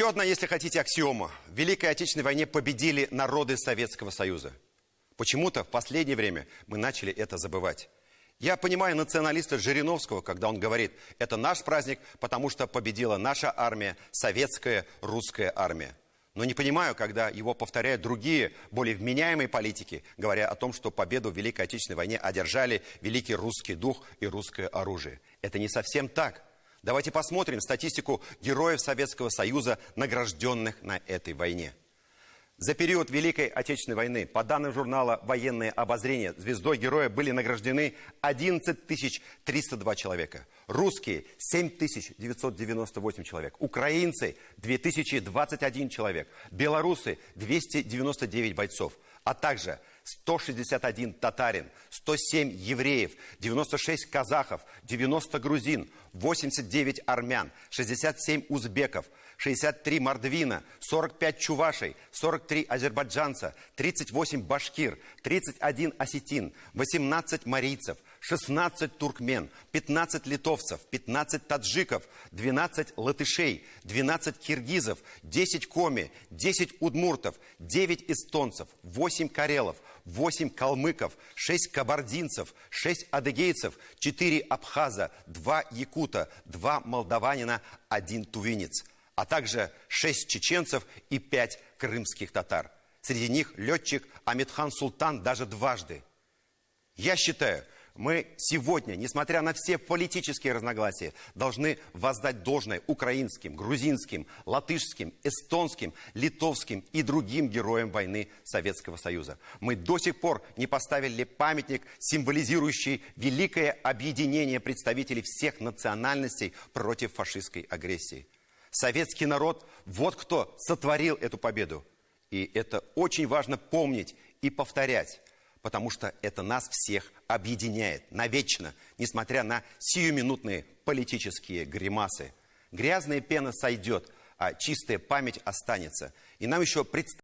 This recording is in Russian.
Еще одна, если хотите, аксиома. В Великой Отечественной войне победили народы Советского Союза. Почему-то в последнее время мы начали это забывать. Я понимаю националиста Жириновского, когда он говорит, это наш праздник, потому что победила наша армия, советская русская армия. Но не понимаю, когда его повторяют другие, более вменяемые политики, говоря о том, что победу в Великой Отечественной войне одержали великий русский дух и русское оружие. Это не совсем так. Давайте посмотрим статистику героев Советского Союза, награжденных на этой войне. За период Великой Отечественной войны, по данным журнала «Военное обозрение», звездой героя были награждены 11 302 человека. Русские – 7 998 человек. Украинцы – 2021 человек. Белорусы – 299 бойцов. А также 161 татарин, 107 евреев, 96 казахов, 90 грузин, 89 армян, 67 узбеков, 63 мордвина, 45 чувашей, 43 азербайджанца, 38 башкир, 31 осетин, 18 марийцев, 16 туркмен, 15 литовцев, 15 таджиков, 12 латышей, 12 киргизов, 10 коми, 10 удмуртов, 9 эстонцев, 8 карелов, 8 калмыков, 6 кабардинцев, 6 адыгейцев, 4 абхаза, 2 якута, 2 молдаванина, 1 тувинец, а также 6 чеченцев и 5 крымских татар. Среди них летчик Амитхан Султан даже дважды. Я считаю, мы сегодня, несмотря на все политические разногласия, должны воздать должное украинским, грузинским, латышским, эстонским, литовским и другим героям войны Советского Союза. Мы до сих пор не поставили памятник, символизирующий великое объединение представителей всех национальностей против фашистской агрессии. Советский народ – вот кто сотворил эту победу. И это очень важно помнить и повторять. Потому что это нас всех объединяет навечно, несмотря на сиюминутные политические гримасы. Грязная пена сойдет, а чистая память останется. И нам еще предстоит